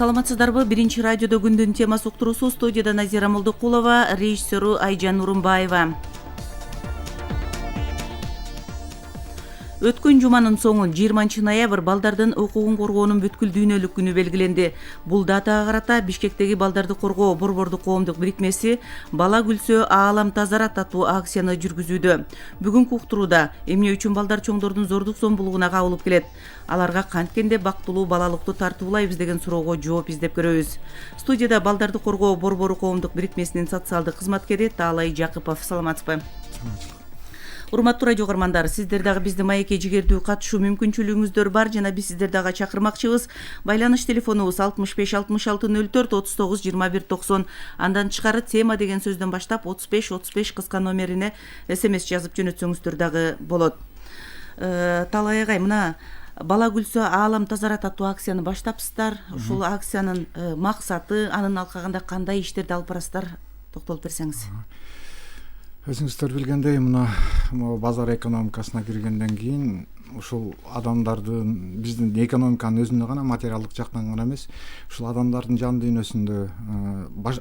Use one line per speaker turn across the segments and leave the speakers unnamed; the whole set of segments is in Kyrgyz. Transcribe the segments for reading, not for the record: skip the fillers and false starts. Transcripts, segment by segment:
Саламатсыздарбы? Биринчи радиодо күндүн темасы уктуруусу. Студияда Назира Молдокулова, режиссеру Айжан Нурумбаева. Өткөн жуманын соңу 20 ноябрь балдардын укугун коргоонун бүткүл дүйнөлүк күнү белгиленди. Бул датага карата Бишкектеги балдарды коргоо борбордук коомдук бирикмеси «Бала күлсө аалам тазарат» аттуу акцияны жүргүзүүдө. Бүгүнкү уктурууда эмне үчүн балдар чоңдордун зордук зомбулугуна кабылып келет? Аларга канткенде бактылуу балалыкты тартуулайбыз деген суроого жооп издеп көрөбүз. Студияда балдарды коргоо борбору коомдук бирикмесинин социалдык кызматкери Таалай Жакыпов. Саламатсызбы? Урматтуу радио угармандар, сиздер дагы биздин маекке жигердүү катышуу мүмкүнчүлүгүңүздөр бар жана биз сиздер дагы чакырмакчыбыз. Байланыш телефонубуз 65 66 04 39 21 90. Андан тышкары тема деген сөздөн баштап 35 35 кыска номерине СМС жазып жөнөтсөңүздөр дагы болот. Талай агай, мына «Бала күлсө аалам тазарат» аттуу акцияны баштапсыздар. Ушул акциянын максаты, анын алкагында кандай иштерди алып барасыздар? Токтолуп берсеңиз.
Өзүңүздөр билгендей, мына базар экономикасына киргенден кийин ушул адамдардын, биздин экономиканын өзүндө гана, материалдык жактан гана эмес, ушул адамдардын жан дүйнөсүндө,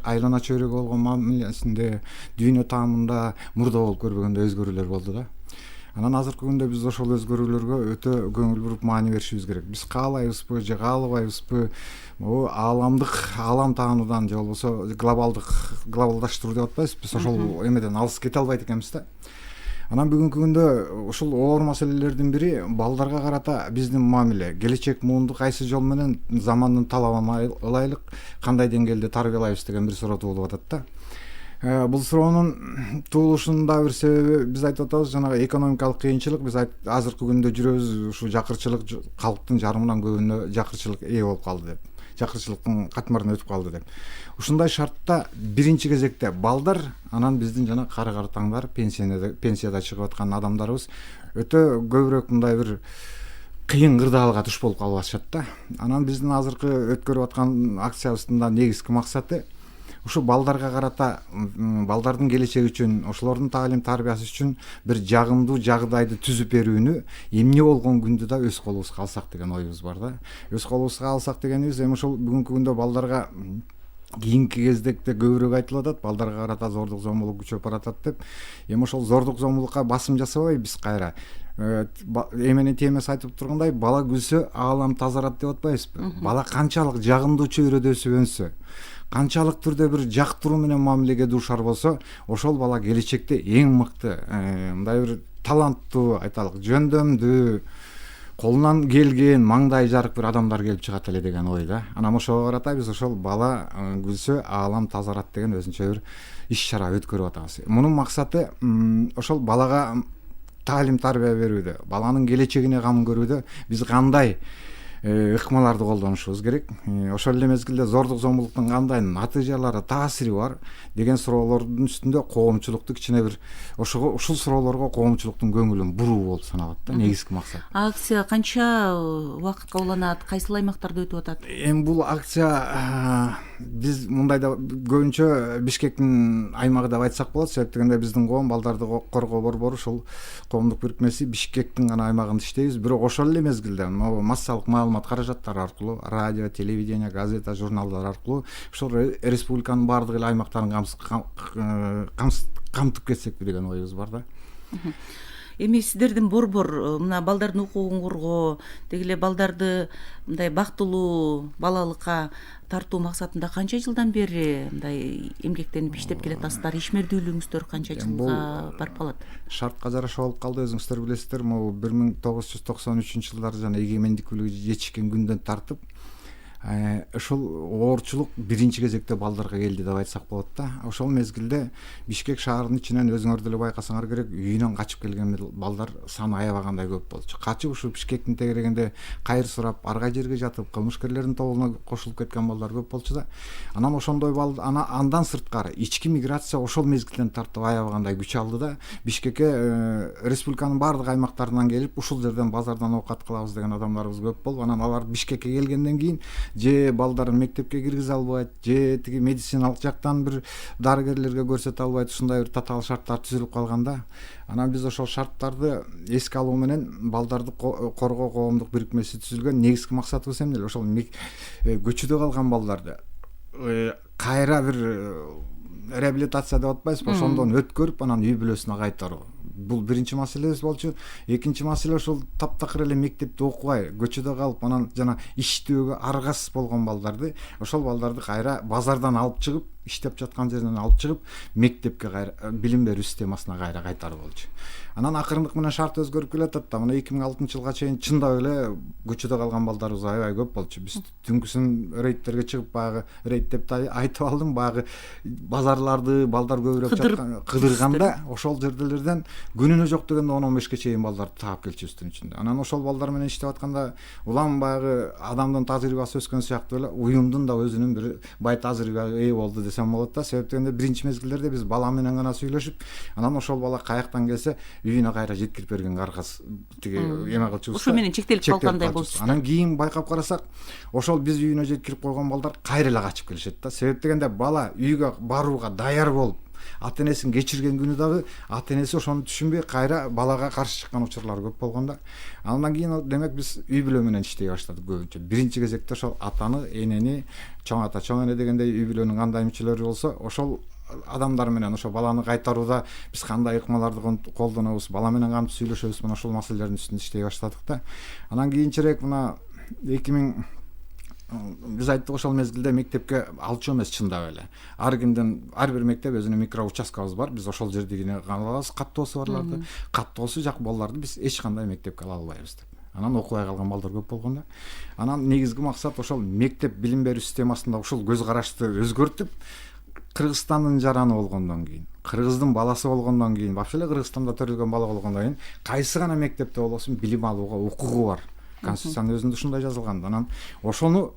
айлана чөйрөгө болгон мамилесинде, дүйнө таамында мурда болуп көрбөгөндөй өзгөрүүлөр болду да. Анан азыркы күндө биз ошол өзгөрүүлөргө өтө көңүл буруп маани беришибиз керек. Биз каалайбызбы же каалабайбызбы, аалам таануудан же болбосо глобалдаштыруу деп атпайбызбы, биз ошол эмеден алыс кете албайт экенбиз да. Анан бүгүнкү күндө ушул оор маселелердин бири балдарга карата биздин мамиле. Келечек муунду кайсы жол менен замандын талабына ылайык кандай деңгээлде тарбиялайбыз деген бир суроо туулуп атат да. Бул суроонун туулушунда бир себеби биз айтып атабыз, жанагы экономикалык кыйынчылык, биз азыркы күндө жүрөбүз, ушу жакырчылык калктын жарымынан көбүнө жакырчылык ээ болуп калды деп, жакырчылыктын катмарына өтүп калды деп. Ушундай шартта биринчи кезекте балдар, анан биздин жана кары картаңдар, пенсияда чыгып аткан адамдарыбыз өтө көбүрөөк мындай бир кыйын кырдаалга туш болуп калып атышат да. Анан биздин азыркы өткөрүп аткан акциябыздын да негизги максаты ушу балдарга карата, балдардын келечеги үчүн, ошолордун таалим тарбиясы үчүн бир жагымдуу жагдайды түзүп берүүнү эмне болгон күндө да өз колубузга алсак деген оюбуз бар да. Өз колубузга алсак дегенибиз эми ошол бүгүнкү күндө балдарга кийинки кезекте көбүрөөк айтылып атат, балдарга карата зордук зомбулук күчөп баратат деп. Эми ошол зордук зомбулукка басым жасабай биз кайра эменин темасы айтып тургандай, бала күлсө аалам тазарат деп атпайбызбы? Бала канчалык жагымдуу чөйрөдө өсүп өнсө, канчалык түрдө бир жактыруу менен мамилеге дуушар болсо, ошол бала келечекте эң мыкты, мындай бир таланттуу, айталык, жөндөмдүү, колунан келген, маңдайы жарык бир адамдар келип чыгат эле деген ой да. Анан ошого карата биз ошол бала күлсө аалам тазарат деген өзүнчө бир иш-чара өткөрүп атабыз. Мунун максаты ошол балага таалим тарбия берүүдө, баланын келечегине кам көрүүдө биз кандай ыкмаларды колдонушубуз керек, ошол эле мезгилде зордук зомбулуктун кандай натыйжалары, таасири бар деген суроолордун үстүндө коомчулукту кичине бир ушул суроолорго коомчулуктун көңүлүн буруу болуп саналат да, негизги максат.
Акция канча убакытка уланат, кайсыл аймактарда өтүп атат?
Эми бул акция биз мындайда көбүнчө Бишкектин аймагы деп айтсак болот, себеп дегенде биздин коом балдарды коргоо борбору ушул коомдук бирикмеси Бишкектин гана аймагында иштейбиз, бирок ошол эле мезгилде массалык маалымат каражаттары аркылуу, радио, телевидение, газета, журналдар аркылуу ушул республиканын баардык эле аймактарын камтып кетсекпи деген оюбуз бар да.
Эми сиздердин борбор мына балдардын укугун коргоо, деги эле балдарды мындай бактылуу балалыкка тартуу максатында канча жылдан бери мындай эмгектенип иштеп келатасыздар? Ишмердүүлүгүңүздөр канча жылга барып калат?
Шартка жараша болуп калды, өзүңүздөр билесиздер, могу 1993 жылдары жана эгемендиктүүлүгү жетишкен күндөн тартып ушул оорчулук биринчи кезекте балдарга келди деп айтсак болот да. Ошол мезгилде Бишкек шаарынын ичинен өзүңөр деле байкасаңар керек, үйүнөн качып келген балдар саны аябагандай көп болчу. Качып ушу Бишкектин тегерегинде кайыр сурап, арга жерге жатып, кылмышкерлердин тобуна кошулуп кеткен балдар көп болчу да. Анан ошондой андан сырткары ички миграция ошол мезгилден тартып аябагандай күч алды да. Бишкекке республиканын баардык аймактарынан келип, ушул жерден базардан оокат кылабыз деген адамдарыбыз көп болуп, анан алар Бишкекке келгенден кийин же балдарын мектепке киргизе албайт, же тиги медициналык жактан бир дарыгерлерге көрсөтө албайт, ушундай бир татаал шарттар түзүлүп калганда, анан биз ошол шарттарды эске алуу менен балдарды коргоо коомдук бирикмеси түзүлгөн. Негизги максатыбыз эмне эле? Ошол көчөдө калган балдарды кайра бир реабилитация деп атпайбызбы, ошондон өткөрүп анан үй бүлөсүнө кайтаруу. Бул биринчи маселебиз болчу. Экинчи маселе ошол таптакыр эле мектепте окубай, көчөдө калып, анан жана иштөөгө аргасыз болгон балдарды, ошол балдарды кайра базардан алып чыгып, иштеп жаткан жеринен алып чыгып, мектепке кайра билим берүү системасына кайра кайтаруу болчу. Анан акырындык менен шарт өзгөрүп келатат да. Мына 2006-жылга чейин чындап эле көчөдө калган балдарыбыз аябай көп болчу. Биз түнкүсүн рейдтерге чыгып, багы рейд деп айтып алдым, багы базарларды балдар көбүрөөк жаткан кыдырганда, ошол жердерден күнүнө жок дегенде 10-15ке чейин балдарды таап келчүбүз ичинде. Анан ошол балдар менен иштеп атканда, улам багы адамдын тажрыйбасы өскөн сыяктуу эле уюмдун да өзүнүн бир бай тажрыйбага ээ болду десем болот да. Себеп дегенде биринчи мезгилдерде биз бала менен гана сүйлөшүп, анан ошол бала каяктан келсе үйүнө кайра жеткирип берген аргасы тиги эме кылчубуз.
Ушу менен чектелип калгандай болчу.
Анан кийин байкап карасак, ошол биз үйүнө жеткирип койгон балдар кайра эле качып келишет да. Себеп дегенде бала үйгө барууга даяр болуп, ата-энесин кечирген күнү дагы ата-энеси ошону түшүнбөй кайра балага каршы чыккан учурлар көп болгондо, андан кийин демек биз үй бүлө менен иштей баштадык көбүнчө. Биринчи кезекте ошол атаны, энени, чоң ата, чоң эне дегендей үй бүлөнүн кандай мүчөлөрү болсо, ошол адамдар менен ошо баланы кайтарууда биз кандай ыкмаларды колдонобуз, бала менен кантип сүйлөшөбүз, мына ошол маселелердин үстүндө иштей баштадык да. Анан кийинчерээк мына 2000 биз айттык, ошол мезгилде мектепке алчу эмес чындап эле. Ар бир мектеп өзүнүн микроучасткабыз бар. Биз ошол жердегине алабыз, каттоосу барларды. Каттоосу жак балдарды биз эч кандай мектепке ала албайбыз деп. Анан окубай калган балдар көп болгондо, анан негизги максат ошол мектеп билим берүү системасында ушул көз карашты өзгөртүп, Кыргызстандын жараны болгондон кийин, кыргыздын баласы болгондон кийин, вообще эле Кыргызстанда төрөлгөн бала болгондон кийин кайсы гана мектепте болосун билим алууга укугу бар. Конституциянын өзүндө ушундай жазылган. Анан ошону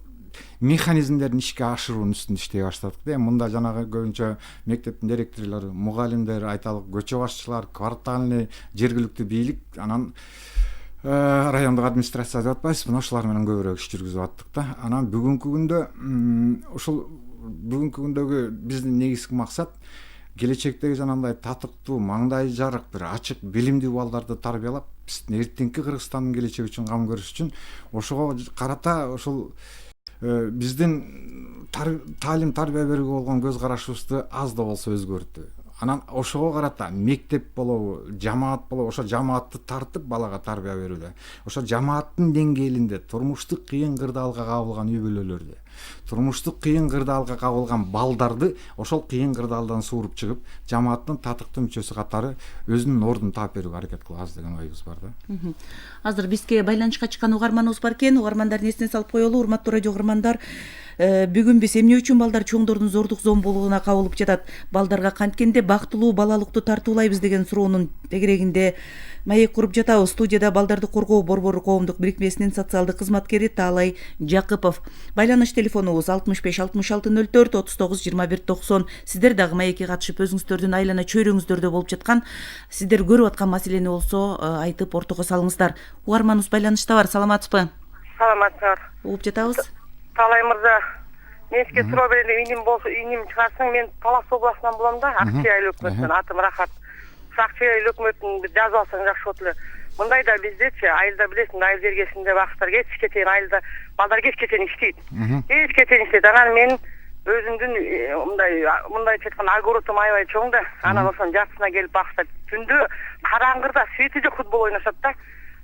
механизмдерин ишке ашыруунун үстүндө иштей баштадык да. Мында жанагы көбүнчө мектептин директорлору, мугалимдер, айталык көчө башчылар, квартальный, жергиликтүү бийлик, анан райондук администрация деп атпайбыз, мына ушулар менен көбүрөөк иш жүргүзүп аттык да. Анан бүгүнкү күндөгү биздин негизги максат келечектеги жанагындай татыктуу, маңдайы жарык, бир ачык, билимдүү балдарды тарбиялап, биздин эртеңки Кыргызстандын келечеги үчүн кам көрүш үчүн ошого карата ошол биздин таалим тарбия берүүгө болгон көз карашыбызды аз да болсо өзгөртүү. Анан ошого карата мектеп болобу, жамаат болобу, ошо жамаатты тартып балага тарбия берүүдө, ошо жамааттын деңгээлинде турмуштук кыйын кырдаалга кабылган үй бүлөлөрдө, турмуштук кыйын кырдаалга кабылган балдарды ошол кыйын кырдаалдан сууруп чыгып, жамааттын татыктуу мүчөсү катары өзүнүн ордун таап берүүгө аракет кылабыз деген оюбуз бар да.
Азыр бизге байланышка чыккан угарманыбыз бар экен. Угармандардын эсине салып коелу, урматтуу радио угармандар. Бүгүн биз эмне үчүн балдар чоңдордун зордук зомбулугуна кабылып жатат, балдарга канткенде бактылуу балалыкты тартуулайбыз деген суроонун тегерегинде маек куруп жатабыз. Студияда Балдарды коргоо борбору коомдук бирикмесинин социалдык кызматкери Таалай Жакыпов. Байланыш телефонубуз 65 66 04 39 21 90. Сиздер дагы маекке катышып өзүңүздөрдүн айлана чөйрөңүздөрдө болуп жаткан, сиздер көрүп аткан маселени болсо айтып ортого салыңыздар. Угарманыбыз байланышта бар. Саламатсызбы?
Саламатсыздар.
Угуп жатабыз.
Талай мырза, мен сизге суроо берели, иним чыгарсаң, мен Талас областынан болом да, Акчай айыл өкмөтүнөн, атым Рахат. Акчай айыл өкмөтүн жазып алсаң жакшы болот эле. Мындайда биздечи айылда билесиң, айыл жергесинде бактар кечке чейин айылда балдар кечке чейин иштейт. Кечке чейин иштейт. Анан мен өзүмдүн мындайча айтканда огородум аябай чоң да. Анан ошонун жартысына келип бактар. Түндө караңгырда свети жок футбол ойношот да.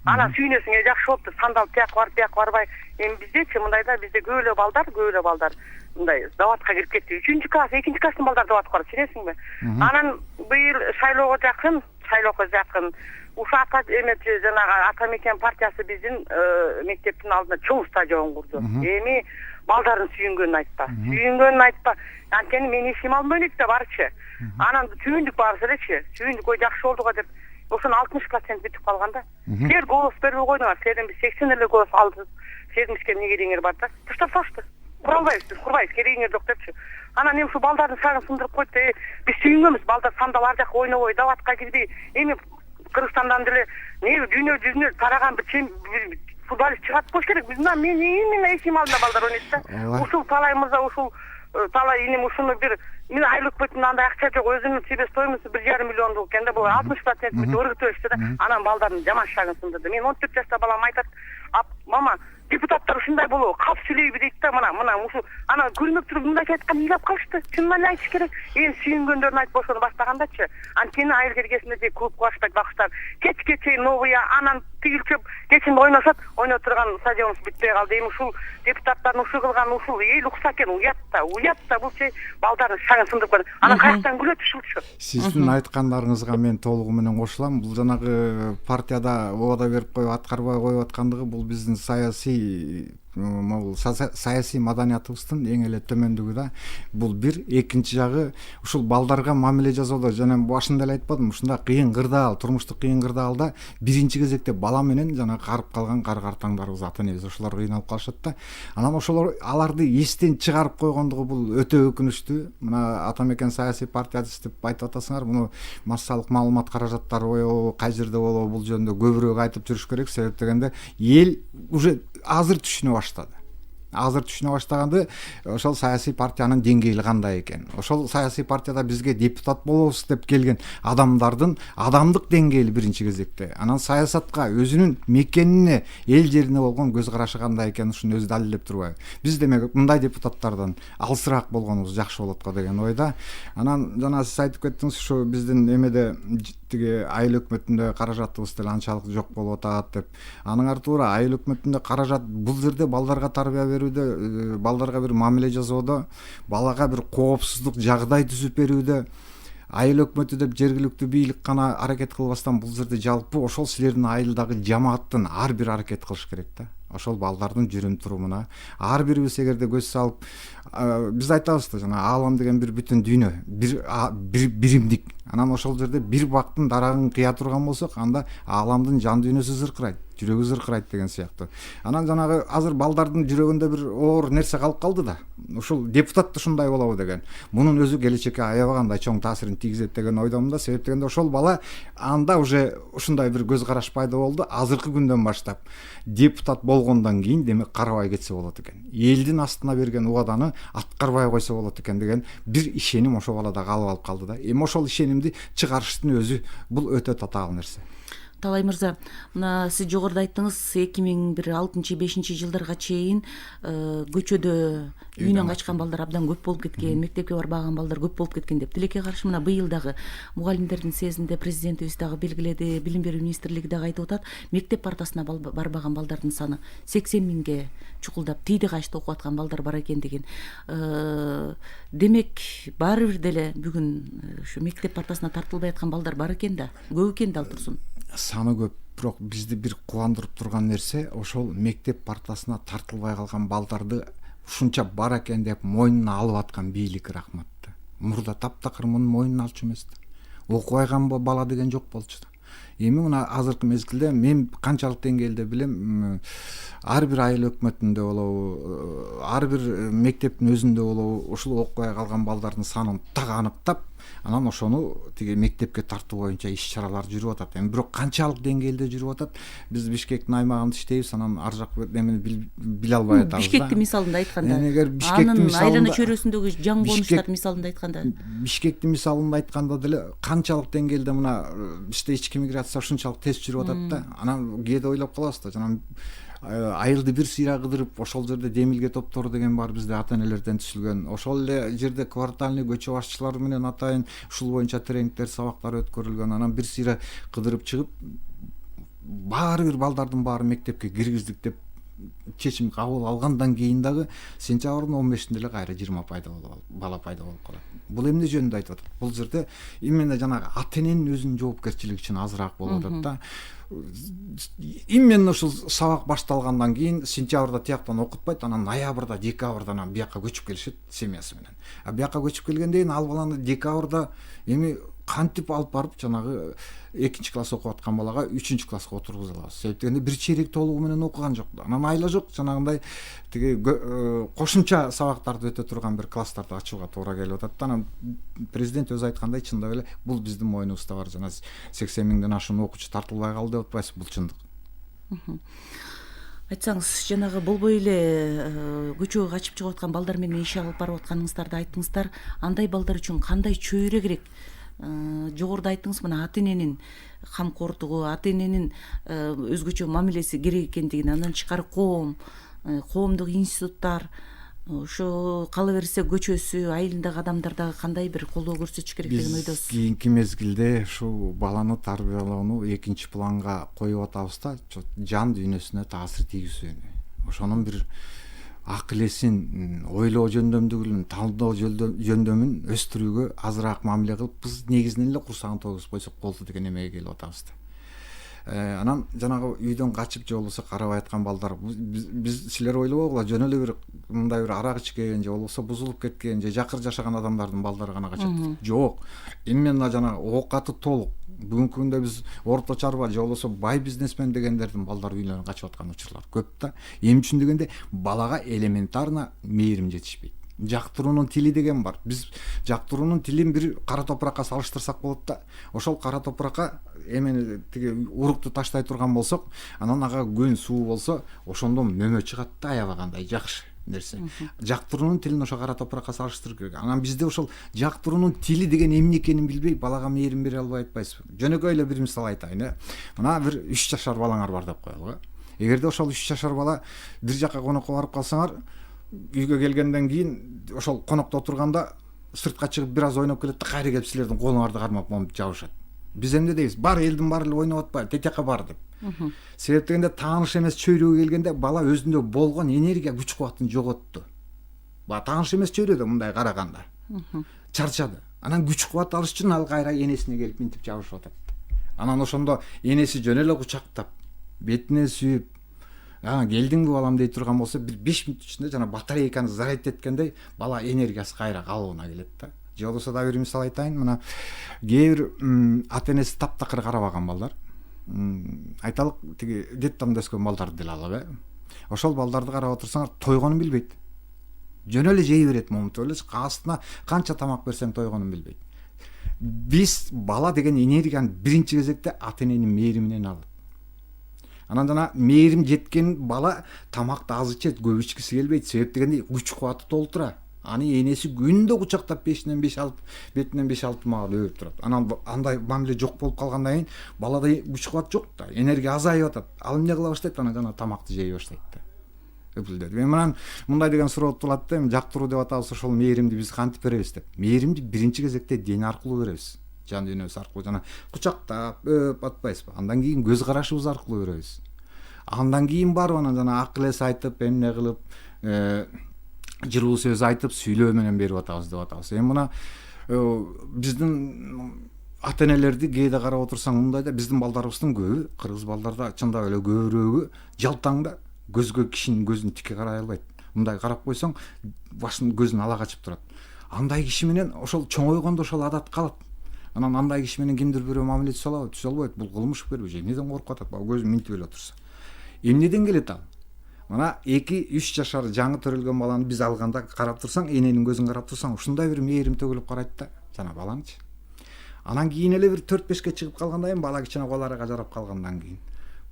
Анан сүйнөсүң, жакшы болуптур, сандалып тияк барбай. Эми биздечи мындайда бизде көп эле балдар мындай заводко кирип кетти. 3-класс, 2-класстын балдары заводко барат, сенесиңби? Анан быйыл шайлоого жакын ушу жанагы ата мекен партиясы биздин мектептин алдына чоң стадион курду. Эми балдардын сүйүнгөнүн айтпа. Анткени мен ишим албай элек да барчы. Анан сүйүндүк барса элечи, сүйүндүк жакшы болдуга деп. Ошон 60% бүтүп калган да. Силер голос бербей койдуңар, силерден биз 80 эле голос алдык. Силердин эмне керегиңер бар да? Таштап салышты. Курбайбыз, керегиңер жок депчи. Анан эми ушу балдардын сагын сындырып койду. Биз сүйүнгөнбүз, балдар сандал ар жака ойнобой, даватка кирбей. Эми Кыргызстандан деле дүйнө жүзүнө тараган бир футболист чыгат болуш керек. Биз мен именно эсим алдында балдар ойнойт да. Ушул талай мырза, ушул талай инем ушуну бир мен айлык бөтүн андай акча жок, өзүнүн себестоимосу 1,5 миллион экен да, бул 60% өргүтөбүштү да. Анан балдардын жаман шагын сындырды. Мен 14 жашта балам айтат, мама, депутаттар ушундай болобу, калп сүйлөйбү дейт да, мына ушу анан көрмөк туруп мындайча айтканда ыйлап калышты. Чынын эле айтыш керек. Эми сүйүнгөндөрүн айтып ошону баштагандачы. Анткени айыл кергесинде же клуб кылышпайт бакыштар. Кечке чейин новыя, анан тигилчеп кечинде ойношот, ойноп турган стадионубуз бүтпөй калды. Эми ушул депутаттардын ушул кылган ушул эл укса экен, уят да бул чей балдардын шагын сындырып коюп. Анан каяктан күлөт ушулчу.
Сиздин айткандарыңызга мен толугу менен кошулам. Бул жанагы партияда убада берип коюп аткарбай коюп аткандыгы бул биздин саясий маданиятыбыздын эң эле төмөндүгү да. Бул бир, экинчи жагы ушул балдарга мамиле жасоодо жана башында эле айтпадым, ушунда кыйын кырдаал, турмуштук кыйын кырдаалда биринчи кезекте бала менен жана карып калган картаңдарыбыз, ата энебиз ошолор кыйналып калышат да. Анан ошолор аларды эстен чыгарып койгондугу бул өтө өкүнүчтүү. Мына Атамекен саясий партиясы деп айтып атасыңар, муну массалык маалымат каражаттары боебу, кай жерде болобу, бул жөнүндө көбүрөөк айтып жүрүш керек. Себеп дегенде эл уже азыр түшүнө баштады. Азыр түшүнө баштаганды ошол саясий партиянын деңгээли кандай экен. Ошол саясий партияда бизге депутат болобуз деп келген адамдардын адамдык деңгээли биринчи кезекте. Анан саясатка, өзүнүн мекенине, эл жерине болгон көз карашы кандай экен, ушуну өзү далилдеп турбайбы. Биз демек мындай депутаттардан алысыраак болгонубуз жакшы болот го деген ойда. Анан жана сиз айтып кеттиңиз, ушу биздин эмеде тиги айыл өкмөтүндө каражатыбыз деле анчалык жок болуп атат деп. Анын артуура айыл өкмөтүндө каражат бул жерде балдарга тарбия берүүдө, балдарга бир мамиле жасоодо, балага бир коопсуздук жагдай түзүп берүүдө айыл өкмөтү деп жергиликтүү бийлик гана аракет кылбастан бул жерде жалпы ошол силердин айылдагы жамааттын ар бир аракет кылыш керек да. Ошол балдардын жүрүм турумуна ар бирибиз эгерде көз салып, биз айтабыз да, жана аалам деген бир бүтүн дүйнө, бир биримдик. Анан ошол жерде бир бактын дарагын кыя турган болсок, анда ааламдын жан дүйнөсү зыркырайт, жүрөгү зыркырайт деген сыяктуу. Анан жанагы азыр балдардын жүрөгүндө бир оор нерсе калып калды да. Ушул депутат ушундай болобу деген. Мунун өзү келечекке аябагандай чоң таасирин тийгизет деген ойдомун да. Себеп дегенде ошол бала анда уже ушундай бир көз караш пайда болду. Азыркы күндөн баштап депутат болгондон кийин демек карабай кетсе болот экен. Элдин астына берген убаданы аткарбай койсо болот экен деген бир ишеним ошол балада калып алып калды да. Эми ошол ишенимди чыгарыштын өзү бул өтө татаал нерсе.
Талай мырза, мына сиз жогоруда айттыңыз, 2006-5 жылдарга чейин көчөдө үйүнөн качкан балдар абдан көп болуп кеткен, мектепке барбаган балдар көп болуп кеткен деп. Тилекке каршы мына быйыл дагы мугалимдердин съездинде президентибиз дагы белгиледи, Билим берүү министрлиги дагы айтып атат, мектеп партасына барбаган балдардын саны 80 миңге чукулдап, тийди качта окуп аткан балдар бар экен деген. Демек, баары бир деле бүгүн ушу мектеп партасына тартылбай аткан балдар бар экен да, көп экен да ал турсун.
Саны көп, бирок бизди бир кубандырып турган нерсе ошол мектеп партасына тартылбай калган балдарды ушунча бар экен деп мойнуна алып аткан бийлик рахматты. Мурда таптакыр мунун мойнуна алчу эмес да. Окубайган бала деген жок болчу да. Эми мына азыркы мезгилде мен канчалык деңгээлде билем, ар бир айыл өкмөтүндө болобу, ар бир мектептин өзүндө болобу, ушул окубай калган балдардын санын так аныктап, анан ошону тиги мектепке тартуу боюнча иш чаралар жүрүп атат. Эми бирок канчалык деңгээлде жүрүп атат, биз Бишкектин аймагында иштейбиз, анан ар жак эмени биле албай атабыз да.
Бишкектин мисалында айтканда,
анын
айлана чөйрөсүндөгү жаңы конуштар мисалында айтканда,
Бишкектин мисалында айтканда деле канчалык деңгээлде мына бизде ички миграция ушунчалык тез жүрүп атат да. Анан кээде ойлоп калабыз да, жана айылды бир сыйра кыдырып, ошол жерде демилге топтору деген бар бизде ата энелерден түзүлгөн. Ошол эле жерде квартальный көчө башчылары менен атайын ушул боюнча тренингдер, сабактар өткөрүлгөн. Анан бир сыйра кыдырып чыгып, баары бир балдардын баары мектепке киргиздик деп чечим кабыл алгандан кийин дагы сентябрдын 15-inde эле кайра 20 бала пайда болуп калат. Бул эмне жөнүндө айтып атат? Бул жерде именно жанагы ата эненин өзүнүн жоопкерчилиги үчүн азыраак болуп атат да. Именно ушул сабак башталгандан кийин сентябрда тияктан окутпайт, анан ноябрда, декабрда анан бияка көчүп келишет семьясы менен. Бияка көчүп келгенден кийин ал баланы декабрда эми кантип алып барып жанагы 2-класс окуп аткан балага 3-класска отургуза алабыз. Себеп дегенде бир чейрек толугу менен окуган жок. Анан айла жок, жанагындай тиги кошумча сабактарды өтө турган бир класстарды ачууга туура келип атат. Анан президент өзү айткандай, чындап эле бул биздин мойнубузда бар. Жана 80 миңден ашуун окуучу тартылбай калды деп атпайсыз, бул чындык.
Айтсаңыз, жанагы болбой эле көчөгө качып чыгып аткан балдар менен иш алып барып атканыңыздарды айттыңыздар. Андай балдар үчүн кандай чөйрө керек? Жогоруда айттыңыз, мына ата эненин камкордугу, ата эненин өзгөчө мамилеси керек экендигин, андан тышкары коомдук институттар, ошо кала берсе көчөсү, айылындагы адамдар дагы кандай бир колдоо көрсөтүш керек деген
биз
ойдосуз?
кийинки мезгилде ушул баланы тарбиялоону экинчи планга коюп атабыз да, жан дүйнөсүнө таасир тийгизүүнү, ошонун бир акыл эсин, ойлоо жөндөмдүүлүгүн, талдоо жөндөмүн өстүрүүгө азыраак мамиле кылып, биз негизинен эле курсагын тогузуп койсок болду деген эмеге келип атабыз да. Анан жанагы үйдөн качып же болбосо карабай аткан балдар, биз силер ойлобогула жөн эле бир мындай бир арак ичкен же болбосо бузулуп кеткен же жакыр жашаган адамдардын балдары гана качат. Жок, именно жанагы оокаты толук, бүгүнкү күндө биз орто чарба же болбосо бай бизнесмен дегендердин балдары үйлөрүнөн качып аткан учурлар көп да. Эмне үчүн дегенде, балага элементарно мээрим жетишпейт. Жактыруунун тили деген бар. Биз жактыруунун тилин бир кара топуракка салыштырсак болот да. Ошол кара топуракка эмени тиги урукту таштай турган болсок, анан ага көн суу болсо, ошондо мөмө чыгат да, аябагандай жакшы нерсе. Жактыруунун тилин ошо кара топуракка салыштырып керек. Анан бизде ошол жактыруунун тили деген эмне экенин билбей, балага мээрим бере албай атпайсызбы? Жөнөкөй эле бир мисал айтайын. Мына бир 3 жашар балаңар бар деп коелу. Эгерде ошол 3 жашар бала бир жакка конокко барып калсаңар, үйгө келгенден кийин ошол конокто отурганда сыртка чыгып бир аз ойноп келет да, кайра келип силердин колуңарды кармап момуп жабышат. Биз эмне дейбиз? Бар, элдин баары эле ойноп атпайлы, тетиякка бар деп. Себеп дегенде, тааныш эмес чөйрөгө келгенде бала өзүндө болгон энергия, күч кубатын жоготту. Тааныш эмес чөйрөдө мындай караганда чарчады. Анан күч кубат алыш үчүн ал кайра энесине келип минтип жабышып атат. Анан ошондо энеси жөн эле кучактап, бетине сүйүп, келдиңби балам дей турган болсо, бир 5 мүнөт ичинде жана батарейканы заряд эткендей бала энергиясы кайра калыбына келет да. Же болбосо да бир мисал айтайын, мына кээ бир ата энеси таптакыр карабаган балдар, айталык тиги детдомдо өскөн балдарды деле алалы. Ошол балдарды карап отурсаңар, тойгонун билбейт. Жөн эле жей берет момунтип эле, астына канча тамак берсең тойгонун билбейт. Биз бала деген энергияны биринчи кезекте ата эненин мээриминен алат. Анан жана мээрим жеткен бала тамакты аз ичет, көп ичкиси келбейт. Себеп дегенде, күч кубаты толтура. Аны энеси күндө кучактап бетинен 5-6 маал өбүп турат. Анан андай мамиле жок болуп калгандан кийин балада күч кубат жок да, энергия азайып атат. Ал эмне кыла баштайт? Анан жана тамакты жей баштайт да. Өпүлдөт. Мен мындай деген суроо туулат да, жактыруу деп атабыз, ошол мээримди биз кантип беребиз деп. Мээримди биринчи кезекте дене аркылуу беребиз. Жан дүйнөсү аркылуу, жана кучактап, өп атпайсызбы? Андан кийин көз карашыбыз аркылуу беребиз. Андан кийин барып анан жана акыл эс айтып, эмне кылып, жыруу сөз айтып, сүйлөө менен берип атабыз деп атабыз. Эми мына биздин ата энелерди кээде карап отурсаң, мындай да, биздин балдарыбыздын көбү, кыргыз балдарда чындап эле көбүрөөгү жалтаң да, көзгө кишинин көзүн тике карай албайт. Мындай карап койсоң, башын көзүн ала качып турат. Андай киши менен ошол чоңойгондо ошол адат калат. Анан андай киши менен кимдир бирөө мамиле түзө албайт. Бул кылмыш берби же, эмнеден коркуп атат? Көзүн минтип эле отурса. Эмнеден келет ал? Мына 2-3 жашар жаңы төрөлгөн баланы биз алганда карап турсаң, эненин көзүн карап турсаң, ушундай бир мээрим төгүлүп карайт да, жана балаңчы. Анан кийин эле бир 4-5ке чыгып калгандан кийин, бала кичине баларга жарап калгандан кийин,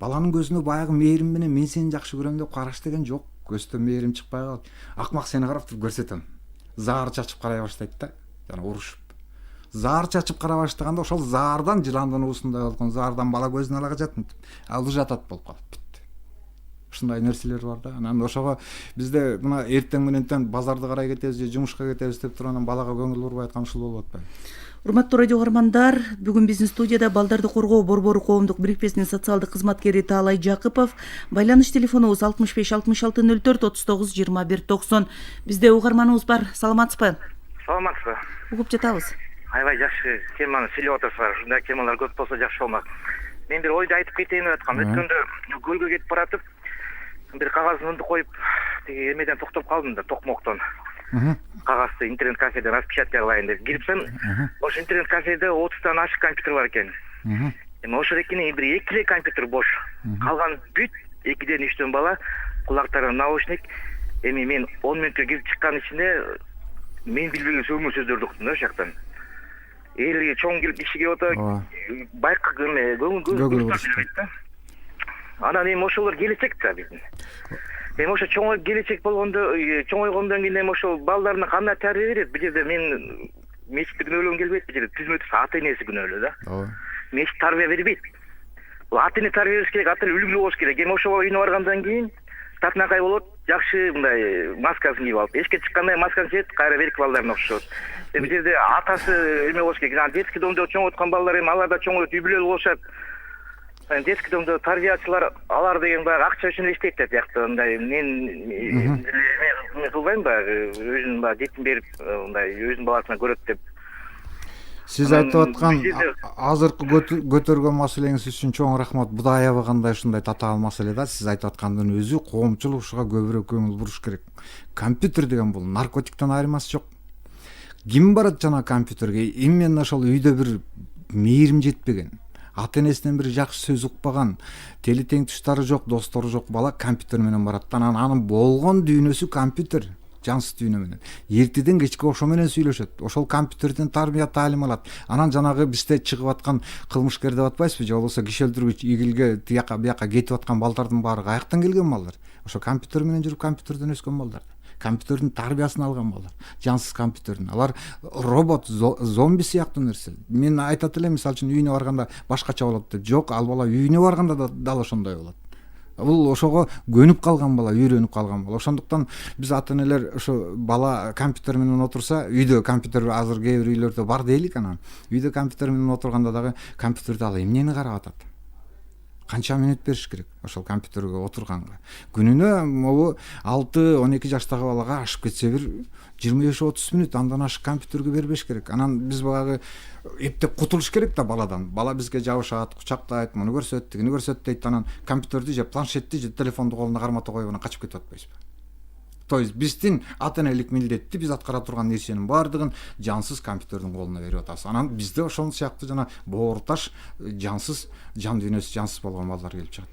баланын көзүнө баягы мээрим менен мен сени жакшы көрөм деп караш деген жок. Көздөн мээрим чыкпай калат. Акмак сени карап туруп көрсөтөм. Заар чачып карай баштайт да, жана урушуп. Заар чачып карай баштаганда, ошол заардан жыландын уусундай болгон заардан бала көзүн ала качат, ал жатат болуп калат. Ушундай нерселер бар да. Анан ошого бизде мына эртең менен базарды карай кетебиз же жумушка кетебиз деп туруп анан балага көңүл бурбай аткан ушул болуп атпайбы?
Урматтуу радио угармандар, бүгүн биздин студияда Балдарды коргоо борбору коомдук бирикмесинин социалдык кызматкери Таалай Жакыпов. Байланыш телефонубуз 65 66 04 39 21 90. Бизде угарманыбыз бар. Саламатсызбы?
Саламатсызбы.
Угуп жатабыз.
Аябай жакшы теманы сүйлөп атасыздар. Ушундай темалар көп болсо жакшы болмак. Мен бир ойду айтып кетейин деп аткам. Өткөндө көлгө кетип баратып, бир кагазды коюп, тиги эмеден токтоп калдым да, токмоктон. Кагазды интернет кафеден распечатка кылайын деп кирипсем, ошо интернет кафеде 30тан ашык компьютер бар экен. Эми ошол экини бир 2 компьютер бош. Калган бүт 2ден 3төн бала, кулактарына наушник. Эми мен 10 мүнөткө кирип чыккан ичинде мен билбеген сөмө сөздөрдү уктум да ошоктон. Элге чоң келип киши келип атат, байкы көңүл бурушпайт да.
Анан эми ошолор келечек да биздин. Эми ошо чоңоюп келечек болгондо, чоңойгондон кийин эми ошол балдарына кандай тарбия берет? Бул жерде мен мечитти күнөөлөгүм келбейт, бул жерде түзмө түз ата энеси күнөөлүү да.
ооба.
Мечит тарбия бербейт. Бул ата эне тарбия бериш керек, ата эне үлгүлүү болуш керек. Эми ошого үйүнө баргандан кийин татынакай болот, жакшы мындай маскасын кийип алып, эшикке чыкканда маскасын чечет, кайра берки балдарына окшошот. Бул жерде атасы эме болуш керек. Анан детский домдо чоңойткан балдар эми алар да чоңоюп үй бүлөлүү болушат. Детский домдо тарбиячылар алар деген баягы акча үчүн иштейт да биякта. Мындай мен кылбайм баягы өзүнүн баягы жетим берип мындай өзүнүн баласына көрөт деп.
Сиз айтып аткан азыркы көтөргөн маселеңиз үчүн чоң рахмат. Бу да аябагандай ушундай татаал маселе да. Сиз айтып аткандын өзү коомчулук ушуга көбүрөөк көңүл буруш керек. Компьютер деген бул наркотиктен айырмасы жок. Ким барат жана компьютерге? Именно ошол үйдө бир мейирим жетпеген, ата энесинен бир жакшы сөз укпаган, тели тең туштары жок, достору жок бала компьютер менен барат. Анын болгон дүйнөсү компьютер. Жансыз дүйнө менен. Эртеден кечке ошо менен сүйлөшөт. Ошол компьютерден тарбия таалим алат. Анан жанагы бизде чыгып аткан кылмышкер деп атпайсызбы? Же болбосо киши өлтүргүч, игилге тияка бияка кетип аткан балдардын баары каяктан келген балдар? Ошо компьютер менен жүрүп компьютерден өскөн балдар. Компьютердин тарбиясын алган балдар. Жансыз компьютердин. Алар робот, зомби сыяктуу нерсе. Мен айтат элем, мисалы үчүн үйүнө барганда башкача болот деп. Жок, ал бала үйүнө барганда да дал ошондой болот. Бул ошого көнүп калган бала, үйрөнүп калган бала. Ошондуктан биз ата энелер ошо бала компьютер менен отурса, үйдө компьютер азыр кээ бир үйлөрдө бар дейлик, анан үйдө компьютер менен отурганда дагы компьютерде ал эмнени карап атат? Канча мүнөт бериш керек ошол компьютерге отурганга? Күнүнө могу 6-12 жаштагы балага ашып кетсе бир 25-30 мүнөт андан ашык компьютерге бербеш керек. Анан биз багы эптеп кутулуш керек да баладан. Бала бизге жабышат, кучактайт, муну көрсөт, тигини көрсөт дейт. Анан компьютерди же планшетти же телефонду колуна кармата коюп анан качып кетип атпайсызбы? То есть биздин ата энелик милдетти биз аткара турган нерсенин баардыгын жансыз компьютердин колуна берип атабыз. Анан бизде ошол сыяктуу жана боорташ жансыз, жан дүйнөсү жансыз болгон балдар келип чыгат.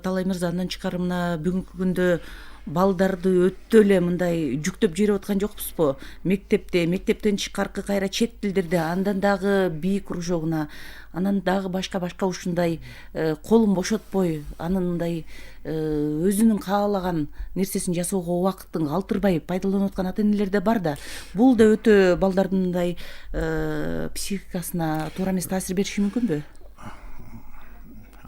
Талай мырза, андан чыкарымына бүгүнкү күндө балдарды өтө эле мындай жүктөп жиберип аткан жокпузбу? Мектептен тышкаркы кайра чет тилдерде, андан дагы бий кружогуна, анан дагы башка ушундай колун бошотпой, анын мындай өзүнүн каалаган нерсесин жасоого убакытын калтырбай пайдаланып аткан ата энелер да бар да. Бул да өтө балдардын мындай психикасына туура эмес таасир бериши мүмкүнбү?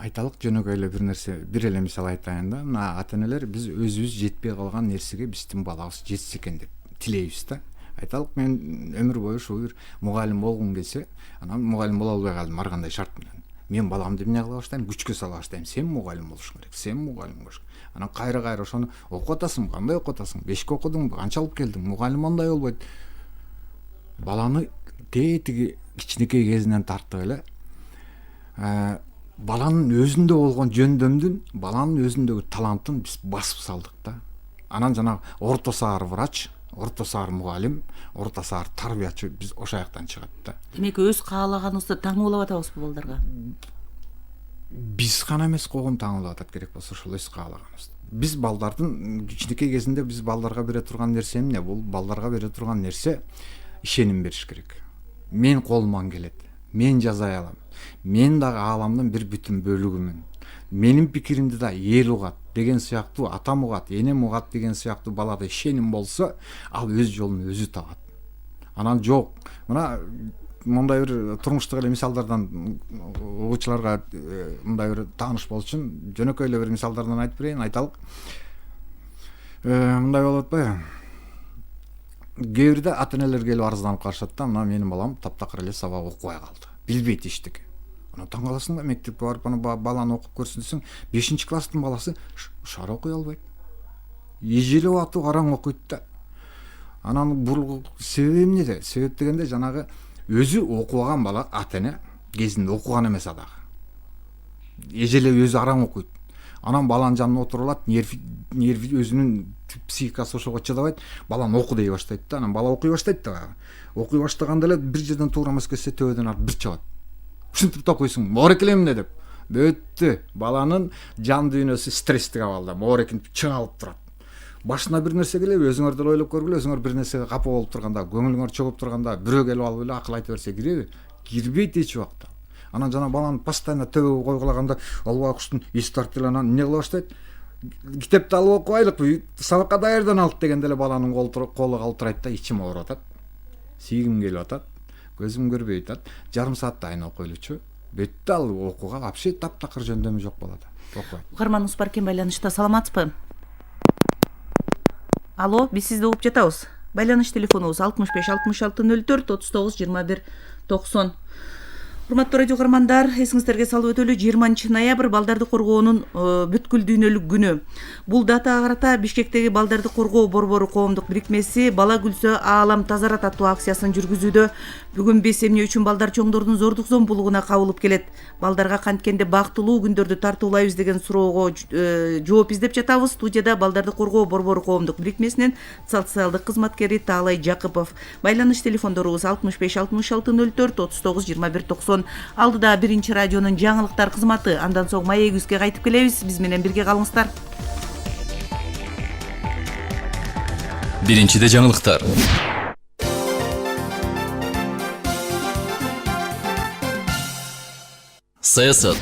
Айталык жөнөкөй эле бир нерсе, бир эле мисал айтайын да. Мына ата энелер биз өзүбүз жетпей калган нерсеге биздин балабыз жетсе экен деп тилейбиз да. Айталык мен өмүр бою ушул бир мугалим болгум келсе, анан мугалим боло албай калдым ар кандай шарт менен. Мен баламды эмне кыла баштайм? Күчкө сала баштайм. Сен мугалим болушуң керек. Сен мугалим болуш керек. Анан кайра ошону окуп атасың, кандай окуп атасың? 5ке окудуңбу? Канча алып келдиң? Мугалим андай болбойт. Баланы тетиги кичинекей кезинен тартып эле баланын өзүндө болгон жөндөмдүн, баланын өзүндөгү талантын биз басып салдык да. Анан жана орто саар врач, орто саар мугалим, орто саар тарбиячы биз ошол жактан чыгат да.
Демек өз каалаганыбызды таңуулап атабызбы балдарга?
Биз гана эмес, коом таңуулап атат керек болсо ошол өз каалаганыбызды. Биз балдардын кичинекей кезинде биз балдарга бере турган нерсе эмне? Бул балдарга бере турган нерсе ишеним бериш керек. Мен колуман келет. Мен жазай алам. Мен дагы ааламдын бир бүтүн бөлүгүмүн. Менин пикиримди да эл угат деген сыяктуу, атам угат, энем угат деген сыяктуу балада ишеним болсо, ал өз жолун өзү табат. Анан жок, мына мындай бир турмуштук эле мисалдардан угуучуларга мындай бир тааныш болуш үчүн жөнөкөй эле бир мисалдардан айтып берейин. Айталык. Мындай болуп атпайбы? Кээ бирде ата энелер келип арызданып калышат да, мына менин балам таптакыр эле сабак окубай калды. Билбейт эчтеке. Анан таң каласың да, мектепке барып аны баланы окуп көрсүн десең, 5-класстын баласы шар окуй албайт. Эжелеп атып араң окуйт да. Анан бул себеби эмнеде? Себеп дегенде жанагы өзү окубаган бала ата эне кезинде окуган эмес адагы. Эжелеп өзү араң окуйт. Анан баланын жанына отуруп алат, нерви өзүнүн психикасы ошого чыдабайт, баланы оку дей баштайт да. Анан бала окуй баштайт да. Окуй баштаганда эле бир жерден туура эмес кетсе төбөдөн артып бир чабат. Ушинтип да окуйсуң, моорекел эмне деп. Бөттү. Баланын жан дүйнөсү стресстик абалда, моорекин чыңалып турат. Башына бир нерсе келеби, өзүңөр деле ойлоп көргүлө, өзүңөр бир нерсеге капа болуп турганда, көңүлүңөр чөгүп турганда, бирөө келип алып эле акыл айтып берсе киреби? Кирбейт эч убакта. Анан жана баланы постоянно төбөгө койгулаганда албай куштун эси тартып эле анан эмне кыла баштайт? Китепти алып окубайлыкпы, сабакка даярданалык дегенде эле баланын колу калтырайт да, ичим ооруп атат. Сийгим келип атат, көзүм көрбөй атат. Жарым саатта айна окуйлучу. Бетти ал окууга вообще таптакыр жөндөмү жок балада. Окубайт.
Каарманыбыз бар экен байланышта. Саламатсызбы? Алло, биз сизди угуп жатабыз. Байланыш телефонубуз 65 66 04 39 21 90. Урматтуу радио каармандар, эсиңиздерге салып өтөлү 20 ноябрь балдарды коргоонун бүткүл дүйнөлүк күнү. Бул датага карата Бишкектеги балдарды коргоо борбору коомдук бирикмеси Бала күлсө аалам тазарат аттуу акциясын жүргүзүүдө. Бүгүн биз эмне үчүн балдар чоңдордун зордук зомбулугуна кабылып келет, балдарга канткенде бактылуу күндөрдү тартуулайбыз деген суроого жооп издеп жатабыз. Студияда балдарды коргоо борбору коомдук бирикмесинин социалдык кызматкери Таалай Жакыпов. Байланыш телефондорубуз 65 66 04 39 21 90. Алдыда биринчи радионун жаңылыктар кызматы, андан соң маегибизге кайтып келебиз. Биз менен бирге калыңыздар.
Биринчиде жаңылыктар. Саясат.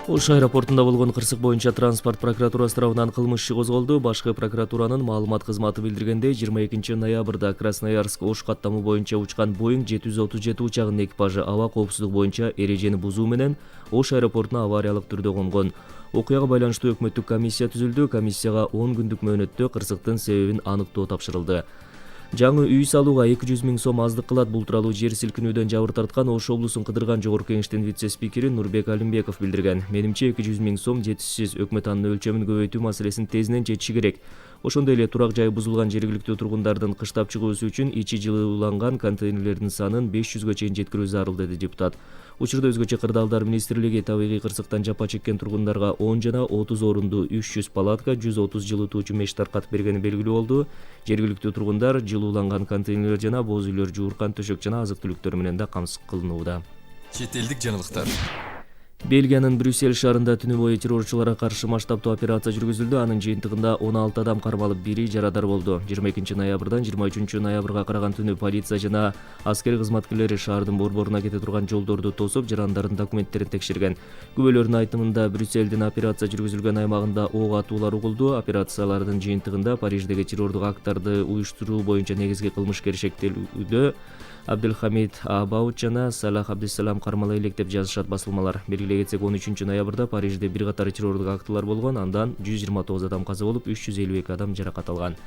Ош аэропортунда болгон кырсык боюнча транспорт прокуратурасы тарабынан кылмыш иши козголду. Башкы прокуратуранын маалымат кызматы билдиргендей, 22 ноябрда Красноярск Ош каттамы боюнча учкан Boeing 737 учагынын экипажы аба коопсуздук боюнча эрежени бузуу менен Ош аэропортуна авариялык түрдө конгон. Окуяга байланыштуу өкмөттүк комиссия түзүлдү. Комиссияга 10 күндүк мөөнөттө кырсыктын себебин аныктоо тапшырылды. Жаңы үй салууга 200 000 сом аздык кылат. Бул тууралуу жер силкинүүдөн жабыр тарткан Ош облусун кыдырган жогорку кеңештин вице-спикери Нурбек Алимбеков билдирген. Менимче 200 000 сом жетишсиз, өкмөт анын өлчөмүн көбөйтүү маселесин тезинен чечиши керек. Ошондой эле турак жайы бузулган жергиликтүү тургундардын кыштап чыгуусу үчүн ичи жылууланган контейнерлердин санын 500га чейин жеткирүү зарыл, деди депутат. Учурда өзгөчө кырдаалдар министрлиги табигый кырсыктан жапа чеккен тургундарга 10 жана 30 орунду 300 палатка, 130 жылытуучу меш таркатып бергени белгилүү болду. Жергиликтүү тургундар жылууланган контейнерлер жана боз үйлөр, жууркан төшөк жана азык-түлүктөр менен да камсыз кылынууда. Чет элдик жаңылыктар.
Бельгиянын Брюссель шаарында түнү бою террорчуларга каршы масштабтуу операция жүргүзүлдү. Анын жыйынтыгында 16 адам кармалып, бири жарадар болду. 22 ноябрдан 23 ноябрга караган түнү полиция жана аскер кызматкерлери шаардын борборуна кете турган жолдорду тосуп, жарандардын документтерин текшерген. Күбөлөрдүн айтымында Брюссельдин операция жүргүзүлгөн аймагында ок атуулар угулду. Операциялардын жыйынтыгында Париждеги террордук акттарды уюштуруу боюнча негизги кылмышкер шектелүүдө Абделхамид Абаут жана Салах Абдиссалам кармала элек деп жазышат басылмалар. Белгилей кетсек, 13 ноябрда Парижде бир катар террордук актылар болгон. Андан 129 адам каза болуп, 352 адам жаракат алган.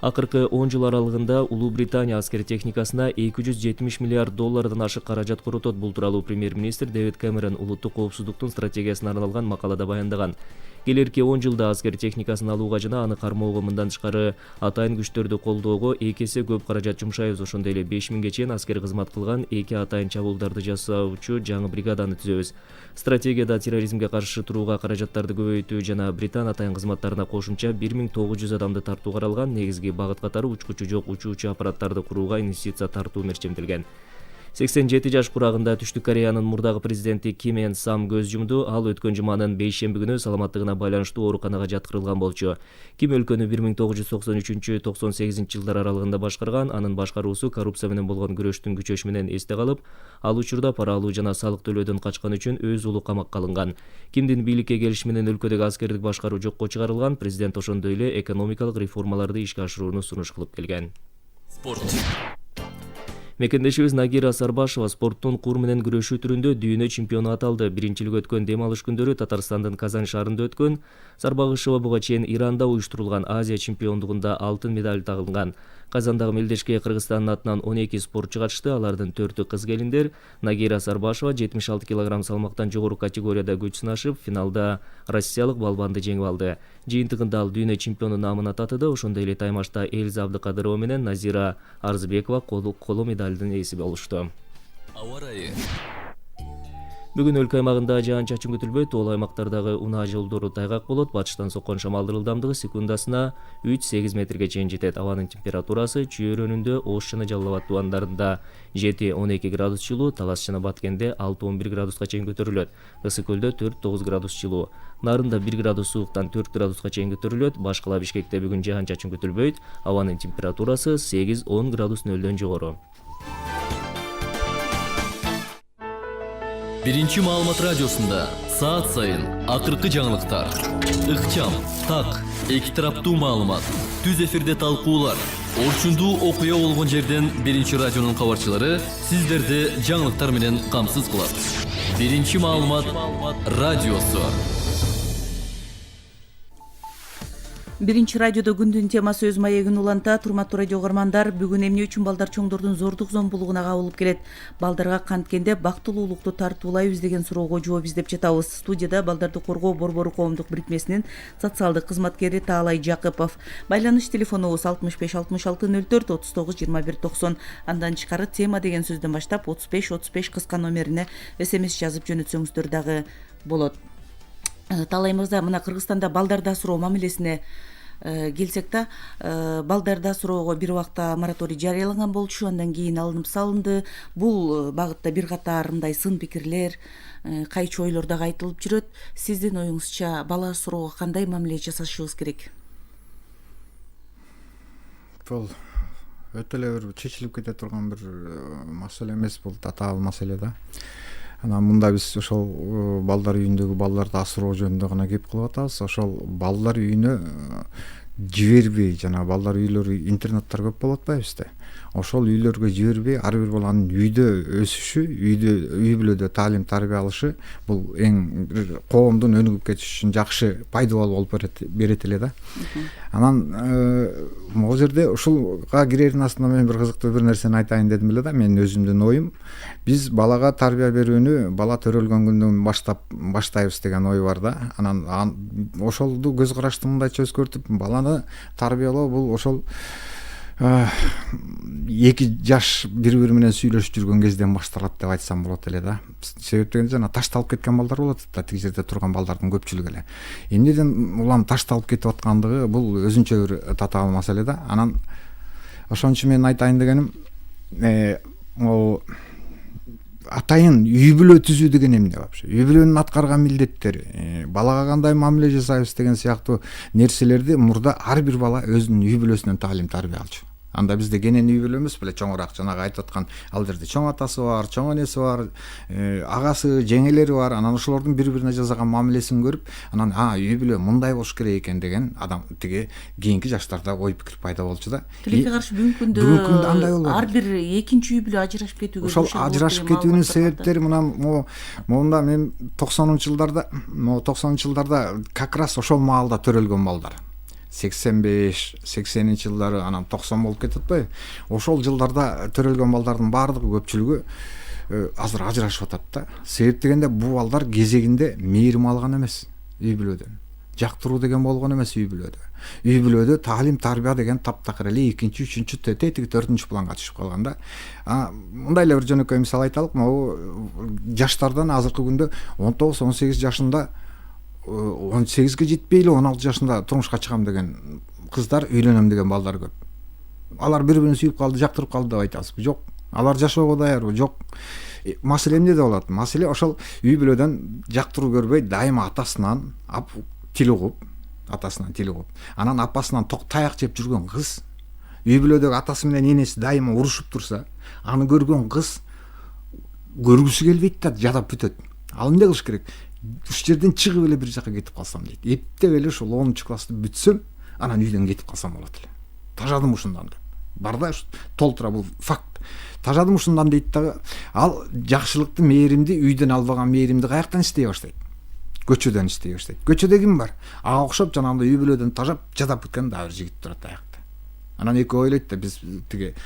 Акыркы 10 жыл аралыгында Улуу Британия аскер техникасына 270 миллиард доллардан ашык каражат коротот. Бул тууралуу премьер-министр Дэвид Кэмерон улуттук коопсуздуктун стратегиясына арналган макалада баяндаган. Келерки 10 жылда аскер техникасын алууга жана аны кармоого, мындан тышкары атайын күчтөрдү колдоого 2 эсе көп каражат жумшайбыз. Ошондой эле 5000ге чейин аскер кызмат кылган 2 атайын чабуулдарды жасаучу жаңы бригаданы түзөбүз. Стратегияда терроризмге каршы турууга каражаттарды көбөйтүү жана Британ атайын кызматтарына кошумча 1900 адамды тартуу каралган. Негизги багыт катары учкучу жок учуучу аппараттарды курууга инвестиция тартуу мерчемделген. 87 жаш курагында Түштүк Кореянын мурдагы президенти Ким Эн Сам көз жумду. Ал өткөн жуманын 5-шемби күнү саламаттыгына байланыштуу ооруканага жаткырылган болчу. Ким өлкөнү 1993-98 жылдар аралыгында башкарган. Анын башкаруусу коррупция менен болгон күрөштүн күчөшү менен эсте калып, ал учурда пара алуу жана салык төлөөдөн качкан үчүн өз уулу камакка алынган. Кимдин бийликке келиши менен өлкөдөгү аскердик башкаруу жокко чыгарылган. Президент ошондой эле экономикалык реформаларды ишке ашырууну сунуш кылып келген.
Спорт.
Мекендешибиз Нагира Сарбашева спорттун кур менен күрөшүү түрүндө дүйнө чемпиону аталды. Биринчилик өткөн дем алыш күндөрү Татарстандын Казан шаарында өткөн. Сарбагышева буга чейин Иранда уюштурулган Азия чемпиондугунда алтын медаль тагылган. Казандагы мелдешке Кыргызстандын атынан 12 спортчу катышты. Алардын 4-ү кыз келиндер. Нагира Сарбашева 76 кг салмактан жогору категорияда күч сынашып, финалда россиялык балбанды жеңип алды. Жыйынтыгында ал дүйнө чемпиону наамына татыды. Ошондой эле таймашта Эльза Абдыкадырова менен Назира Арзбекова коло медалдын ээси болушту.
Ауа райы.
Бүгүн өлкө аймагында жаан-чачын күтүлбөйт. Ол аймактардагы унаа жолдору тайгак болот. Батыштан соккон шамалдын ылдамдыгы секундасына 3-8 метрге чейин жетет. Абанын температурасы чүйөрөнүндө Ош жана Жалал Абад тубандарында 7-12 градус жылуу, Талас жана Баткенде 6-11 градуска чейин көтөрүлөт. Ысык көлдө 4-9 градус жылуу. Нарында 1 градус сууктан 4 градуска чейин көтөрүлөт. Башкала Бишкекте бүгүн жаан-чачын күтүлбөйт. Абанын температурасы 8-10 градус нөлдөн жогору.
Биринчи маалымат радиосунда саат сайын акыркы жаңылыктар, ыкчам, так, эки тараптуу маалымат, түз эфирде талкуулар, орчундуу окуя болгон жерден биринчи радионун кабарчылары сиздерди жаңылыктар менен камсыз кылат. Биринчи маалымат радиосу.
Биринчи радиодо күндүн темасы өз маегин улантат. Урматтуу радио угармандар, бүгүн эмне үчүн балдар чоңдордун зордук зомбулугуна кабылып келет? Балдарга канткенде бактылуулукту тартуулайбыз деген суроого жооп издеп жатабыз. Студияда балдарды коргоо борбору коомдук бирикмесинин социалдык кызматкери Таалай Жакыпов. Байланыш телефонубуз 65 66 04 39 21 90. Андан тышкары тема деген сөздөн баштап 35 35 кыска номерине СМС жазып жөнөтсөңүздөр дагы болот. Таалай мырза, мына Кыргызстанда балдарды асыроо мамилесине келсек да, балдарды асыроого бир убакта мораторий жарыяланган болчу, андан кийин алынып салынды. Бул багытта бир катар мындай сын пикирлер, кайчы ойлор дагы айтылып жүрөт. Сиздин оюңузча бала асыроого кандай мамиле жасашыбыз керек?
Бул өтө эле бир чечилип кете турган бир маселе эмес, бул татаал маселе да. Анан мында биз ошол балдар үйүндөгү балдарды асыроо жөнүндө гана кеп кылып атабыз. Ошол балдар үйүнө жибербей, жана балдар үйлөрү, интернаттар көп болуп атпайбызбы? Ошол үйлөргө жибербей, ар бир баланын үйдө өсүшү, үй бүлөдө таалим тарбия алышы бул эң коомдун өнүгүп кетиши үчүн жакшы пайдалуу болуп берет эле да. Анан могу жерде ушулга кирердин астында мен бир кызыктуу бир нерсени айтайын дедим эле да. Менин өзүмдүн оюм, биз балага тарбия берүүнү бала төрөлгөн күндөн баштайбыз деген ой бар да. Анан ошолду көз карашты мындайча өзгөртүп, баланы тарбиялоо бул ошол 2 жаш бири-бири менен сүйлөшүп жүргөн кезден башталат деп айтсам болот эле да. Себеп дегенде жана ташталып кеткен балдар болот да, тиги жерде турган балдардын көпчүлүгү эле. Эмнеден улам ташталып кетип аткандыгы бул өзүнчө бир татаал маселе да. Анан ошон үчүн мен айтайын дегеним, атайын үй бүлө түзүү деген эмне вообще? Үй бүлөнүн аткарган милдеттери, балага кандай мамиле жасайбыз деген сыяктуу нерселерди мурда ар бир бала өзүнүн үй бүлөсүнөн таалим тарбия алчу. Анда бизде кенен үй бүлө эмес беле, чоңураак, жанагы айтып аткан ал жерде чоң атасы бар, чоң энеси бар, агасы, жеңелери бар. Анан ошолордун бири-бирине жасаган мамилесин көрүп, анан үй бүлө мындай болуш керек экен деген адам тиги кийинки жаштарда ой пикир пайда болчу да.
Тилекке каршы бүгүнкү күндө андай болбойт. Ар бир экинчи үй бүлө ажырашып кетүүгө
ошол ажырашып кетүүнүн себептери мында мен 90-жылдарда как раз ошол маалда төрөлгөн балдар. 85-80 жылдары, анан 90 болуп кетип атпайбы? Ошол жылдарда төрөлгөн балдардын баардыгы, көпчүлүгү азыр ажырашып атат да. Себеп дегенде бул балдар кезегинде мээрим алган эмес үй бүлөдөн. Жактыруу деген болгон эмес үй бүлөдө. Үй бүлөдө таалим тарбия деген таптакыр эле 2-3 тетиги 4 планга түшүп калган да. Мындай эле бир жөнөкөй мисал айталык. Могу жаштардан азыркы күндө 19-18 жашында, 18-ге жетпей эле 16 жашында турмушка чыгам деген кыздар, үйлөнөм деген балдар көп. Алар бири-бирин сүйүп калды, жактырып калды деп айтасызбы? Жок. Алар жашоого даярбы? Жок. Маселе эмнеде болот? Маселе ошол үй бүлөдөн жактыруу көрбөй, дайыма атасынан тил угуп, анан апасынан таяк жеп жүргөн кыз, үй бүлөдөгү атасы менен энеси дайыма урушуп турса, аны көргөн кыз көргүсү келбейт да, жадап бүтөт. Ал эмне кылыш керек? Ушул жерден чыгып эле бир жака кетип калсам дейт. Эптеп эле ушул 10-чу классты бүтсөм, анан үйдөн кетип калсам болот эле. Тажадым ушундан деп. Бар да, толтура бул факт. Тажадым ушундан дейт дагы, ал жакшылыкты, мээримди, үйдөн албаган мээримди каяктан издей баштайт? Көчөдөн издей баштайт. Көчөдө ким бар? Ага окшоп жанагындай үй бүлөдөн тажап, жадап бүткөн дагы бир жигит турат аякта. Анан экөө ойлойт да, биз тиги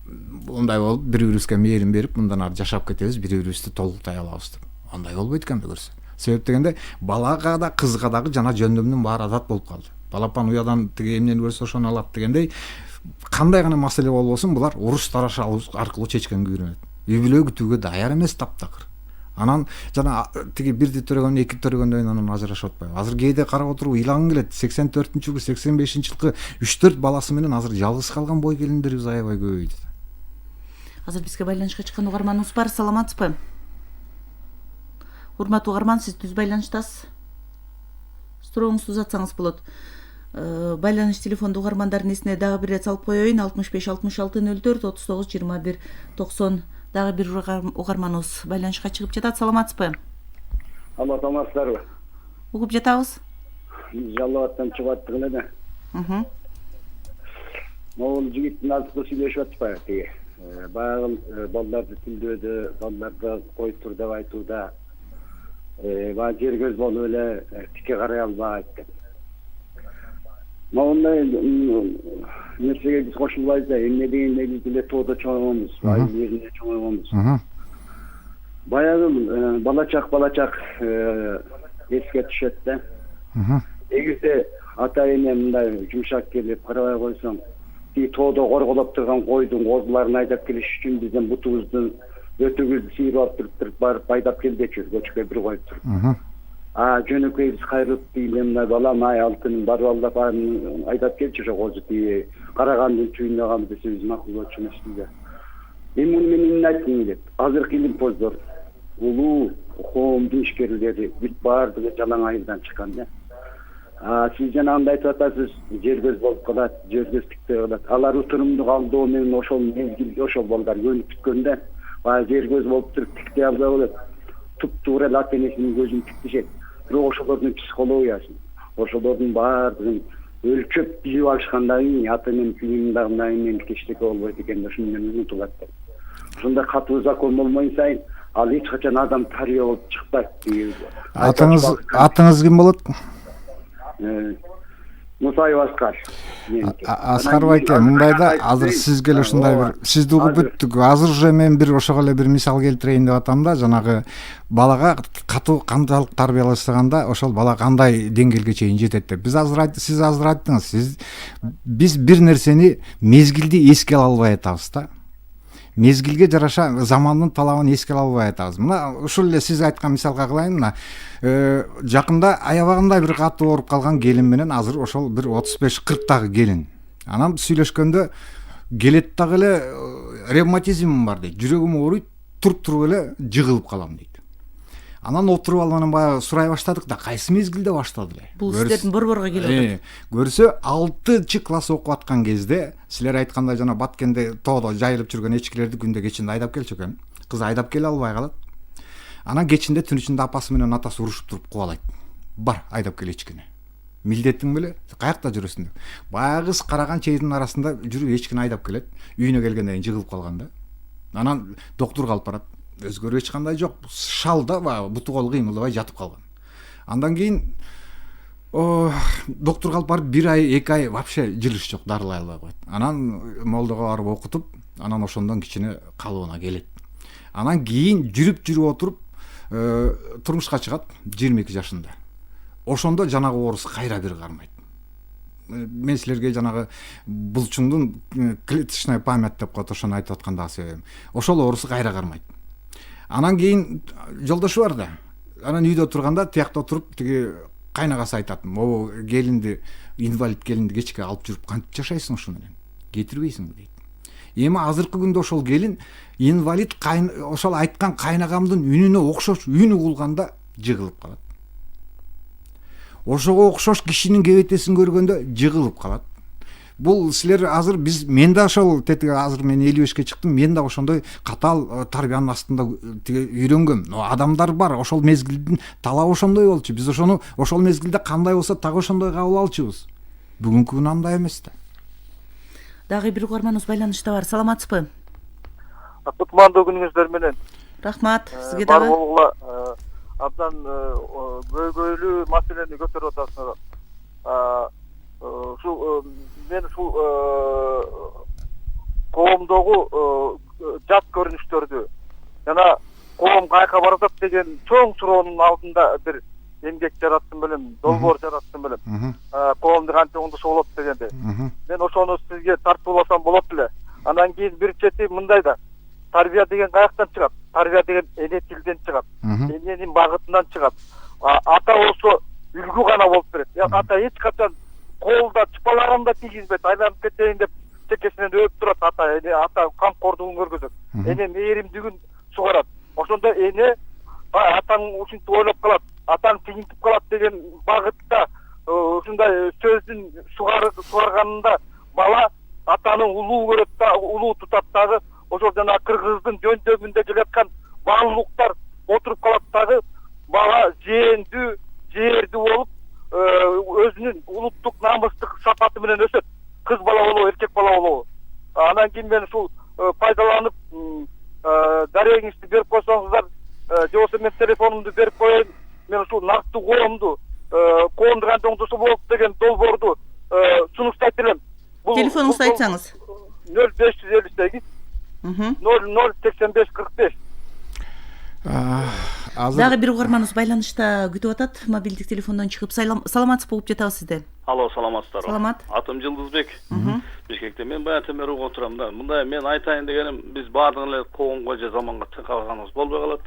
мындай болуп бири-бирибизге мээрим берип, мындан ары жашап кетебиз, бири-бирибизди толуктай алабыз деп. Андай болбойт экен да көрсө. Себеп дегенде балага да кызга дагы жана жөндөмдүн баары адат болуп калды. Балапан уядан тиги эмнени көрсө ошону алат дегендей, кандай гана маселе болбосун, булар уруш тараша аркылуу чечкенге үйрөнөт. Үй бүлө күтүүгө даяр эмес таптакыр. Анан жана тиги бирди төрөгөн, эки төрөгөндөн анан ажырашып атпайбы? Азыр кээде карап отуруп ыйлагың келет. 84-жылкы, 85-жылкы 3-4 баласы менен азыр жалгыз калган бой келиндерибиз аябай көбөйдү.
Азыр бизге байланышка чыккан угарманыбыз бар, саламатсызбы? Урматтуу угарман, сиз түз байланыштасыз. Сурооңузду узатсаңыз болот. Байланыш телефонду угармандардын эсине дагы бир рет салып коеюн. 65 66 04 39 21 90. Дагы бир угарманыбыз байланышка чыгып жатат. Саламатсызбы?
Алло, тамаштарбы?
Угуп жатабыз.
Жалал аттан чыгып аттык эле да. Могул жигиттин азыркы сүйлөшүп атпайбы тиги. Баягы балдарды тилдөөдө, балдарды койтур деп айтууда баягы жер көз болуп эле тике карай албайт деп. Мондай нерсеге биз кошулбайбыз да, эмне дегенде биз деле тоодо чоңойгонбуз, айыл жеринде чоңойгонбуз. Баягы балачак эске түшөт да. Эгерде ата эне мындай жумшак келип карабай койсоң, тиги тоодо корголоп турган койдун козуларын айдап келиш үчүн биздин бутубуздун өтүгүздү сыйрып алып туруп барып айдап келдичи, көчкө бир коюп туруп. Жөнөкөй биз кайрылып тиги мындай балам ай алтынын барып ал деп айдап келчи ошо козу тиги Карагандын чүйүнө десе биз макул болчу эмеспиз да. Эми муну мен эмне айткым келет? Азыркы илимпоздор, улуу коомдун ишкерлери бүт баардыгы жалаң айылдан чыккан да. Сиз жанагындай айтып атасыз, жер көз болуп калат, жер көз тиктей калат. Алар утурумдук алдоо менен ошол мезгилде ошол балдар көнүп бүткөндө, баягы жер көз болуп туруп тиктей албай болот. Туп-туура эле ата энесинин көзүн тиктешет. Бирок ошолордун психологиясын, ошолордун баардыгын өлчөп билип алышкандан кийин ата эненин күйүндагындай менен эчтеке болбойт экен, ошону менен унутулат. Ошондой катуу закон болмой сайын ал эч качан адам тарбия болуп чыкпайт.
Атыңыз ким болот?
Мусаев Аскар.
Аскар байке, мындайда азыр сизге эле ушундай бир сизди угуп бүттүк. Азыр уже мен бир ошого эле бир мисал келтирейин деп атам да, жанагы балага катуу канчалык тарбиялашсаганда ошол бала кандай деңгээлге чейин жетет деп. Сиз азыр айттыңыз, биз бир нерсени мезгилди эске ала албай атабыз да. Мезгилге жараша замандын талабын эске ала албай атабыз. Мына ушул эле сиз айткан мисалга кылайын. Мына жакында аябагында бир катуу ооруп калган келин менен азыр ошол бир 35-40 келин. Анан сүйлөшкөндө келет дагы эле ревматизмим бар дейт. Жүрөгүм ооруйт, туруп эле жыгылып калам дейт. Анан отуруп алып анан баягы сурай баштадык да, кайсы мезгилде баштады эле?
Бул сиздердин борборго келип атат.
Көрсө 6-класс окуп аткан кезде, силер айткандай жана Баткенде тоодо жайылып жүргөн эчкилерди күндө кечинде айдап келчү экен. Кыз айдап келе албай калат. Анан кечинде түн ичинде апасы менен атасы урушуп туруп кубалайт. Бар, айдап кел эчкини. Милдетиң беле? Каякта жүрөсүң деп. Баягы кыз караган чейдин арасында жүрүп эчкини айдап келет. Үйүнө келгенден кийин жыгылып калган да. Анан доктурга алып барат. Өзгөрүү эч кандай жок. Шалда баягы буту кол кыймылдабай жатып калган. Андан кийин доктурга алып барып 1 ай, 2 ай вообще жылыш жок, дарылай албай койт. Анан молдого барып окутуп, анан ошондон кичине калыбына келет. Анан кийин жүрүп отуруп турмушка чыгат 22 жашында. Ошондо жанагы оорусу кайра бир кармайт. Мен силерге жанагы булчуңдун клеточная память деп коет, ошону айтып аткандагы себебим. Ошол оорусу кайра кармайт. Анан кийин жолдошу бар да. Анан үйдө турганда тиякта отуруп тиги кайнагасы айтат: "Могу келинди, инвалид келинди кечке алып жүрүп кантип жашайсың ушу менен? Кетирбейсиңби?" дейт. Эми азыркы күндө ошол келин инвалид ошол айткан кайнагамдын үнүнө окшош үн угулганда жыгылып калат. Ошого окшош кишинин кебетесин көргөндө жыгылып калат. Бул силер азыр мен да ошол тетиги азыр мен 55-ке чыктым, мен да ошондой катаал тарбиянын астында үйрөнгөм. Но адамдар бар, ошол мезгилдин талабы ошондой болчу. Биз ошону ошол мезгилде кандай болсо так ошондой кабыл алчубуз. Бүгүнкү күнү андай эмес да.
Дагы бир угарманыбыз байланышта бар. Саламатсызбы?
Кутмандуу күнүңүздөр менен.
Рахмат. Сизге дагы.
Бар абдан көйгөйлүү маселени көтөрүп атасыңар. Мен ушул коомдогу жат көрүнүштөрдү жана коом каяка баратат деген чоң суроонун алдында бир эмгек жараттым белем, долбоор жараттым белем. Коомду кантип оңдошо болот дегенде. Мен ошону сизге тартууласам болот эле. Анан кийин бир чети мындай да. Тарбия деген каяктан чыгат? Тарбия деген эне тилден чыгат. Эненин багытынан чыгат. Ата болсо үлгү гана болуп берет. Ата эч качан колда чыпаларын да тийгизбейт, айланып кетейин деп чекесинен өөп турат. Ата камкордугун көргөзөт. Эне мээримдигин сугарат. Ошондо эне атаң ушинтип ойлоп калат, атаң тигинтип калат деген багытта ушундай сөздүн сугарганында бала атаны улуу көрөт да, улуу тутат дагы ошол жана кыргыздын жөндөмүндө жаткан баалуулуктар отуруп калат дагы бала жээндүү жээрдүү болуп өзүнүн улуттук намыстык сапаты менен өсөт. Кыз бала болобу, эркек бала болобу. Анан кийин мен ушул пайдаланып дарегиңизди берип койсоңуздар, же болбосо мен телефонумду берип коеюн. Мен ушул нактуу коомдук оңдосу болуп деген долбоорду сунуштайт элем.
Телефонуңузду айтсаңыз.
0558 008545.
Дагы бир угарманыбыз байланышта күтүп атат. Мобилдик телефондон чыгып саламатсыз болуп жатабыз сизден.
Алло, саламатсыздарбы?
Саламат.
Атым Жылдызбек. Бишкекте. Мен баягы бери угуп турам да. Мындай мен айтайын дегеним, биз баардыгы эле коомго же заманга калганыбыз болбой калат.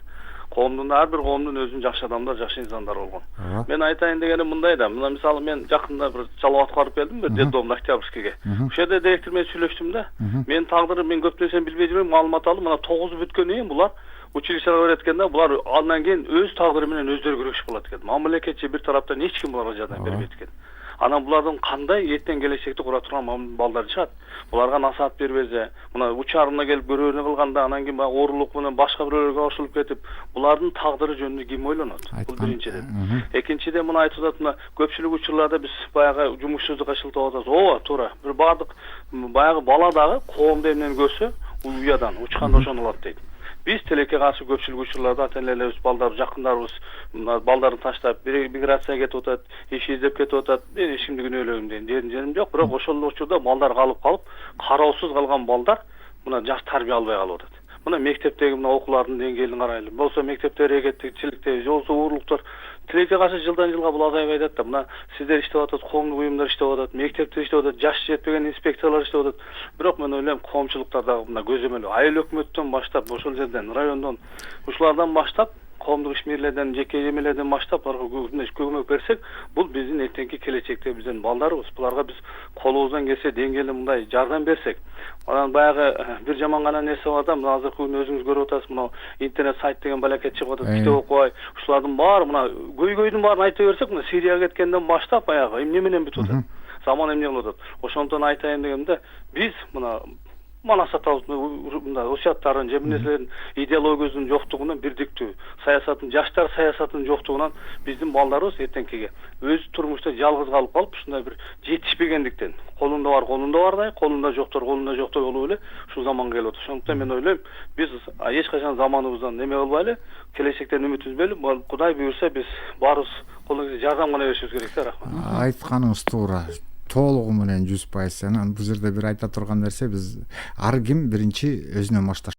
Коомдун ар бир коомдун өзүнүн жакшы адамдар, жакшы инсандар болгон. Мен айтайын дегеним мындай да. Мына мисалы мен жакында бир Жалал барып келдим, бир детдомдо Октябрьскийге. Ошол жерде директор менен сүйлөштүм да. Мен тагдырым, мен көп нерсени билбей жүрөм, маалымат алдым. Мына 9 бүткөндөн кийин булар училищеге берет экен да, булар андан кийин өз тагдыры менен өздөрү күрөшүп калат экен. Мамлекетчи бир тараптан эч ким буларга жардам бербейт экен. Анан булардын кандай эртең келечекти кура турган балдар чыгат. Буларга насаат бербесе, мына учарына келип көрөөнү кылганда, анан кийин баягы оорулук менен башка бирөөлөргө кошулуп кетип, булардын тагдыры жөнүндө ким ойлонот? Бул биринчиден. Экинчиден мына айтып атат, мына көпчүлүк учурларда биз баягы жумушсуздукка шылтап атабыз. Ооба, туура. Бир бардык баягы бала дагы коомду эмнени көрсө, уядан учканда ошону алат дейт. Биз тилекке каршы көпчүлүк учурларда ата-энелерибиз балдар, жакындарыбыз балдарын таштап, миграцияга кетип атат, иш издеп кетип атат. Мен эч кимди күнөөлөгөм деген жерим жок, бирок ошол учурда балдар калып, кароосуз калган балдар мына жаш тарбия албай калып атат. Мына мектептеги мына окуулардын деңгээлин карайлы. Болсо мектепте эрегеттикчиликте, же болсо уурулуктар тилекке каршы жылдан жылга бул азайбай атат да. Мына сиздер иштеп атат, коомдук уюмдар иштеп атат, мектептер иштеп атат, жаш жетпеген инспекциялар иштеп атат. Бирок мен ойлойм, коомчулуктар дагы мына көзөмөл айыл өкмөттөн баштап, ошол жерден, райондон, ушулардан баштап, коомдук ишмерлерден, жеке эмелерден баштап көмөк берсек, бул биздин эртеңки келечекте биздин балдарыбыз. Буларга биз колубуздан келсе деңгээлде мындай жардам берсек. Анан баягы бир жаман гана нерсе бар да, мына азыркы күндө өзүңүз көрүп атасыз, мына интернет сайт деген балакет чыгып атат, китеп окубай, ушулардын баары мына көйгөйдүн баарын айта берсек, мына Сирияга кеткенден баштап баягы эмне менен бүтүп атат. Заман эмне кылып атат. Ошондон айтайын дегенде, биз мына манас атабыздын мындай осуяттарын, же нерселердин идеологиясынын жоктугунан бирдиктүү, саясаттын, жаштар саясатынын жоктугунан биздин балдарыбыз эртеңкиге өз турмушта жалгыз калып ушундай бир жетишпегендиктен, колунда бардай, колунда жоктор болуп эле ушул заманга келип атат. Ошондуктан мен ойлойм, биз эч качан заманыбыздан эме кылбайлы, келечектен үмүт үзбөйлү. Кудай буйрса биз баарыбыз колунан келсе жардам гана беришибиз керек да. Рахмат.
Айтканыңыз туура. Толугу менен 100%. Анан бул жерде бир айта турган нерсе, биз ар ким биринчи өзүнөн башташ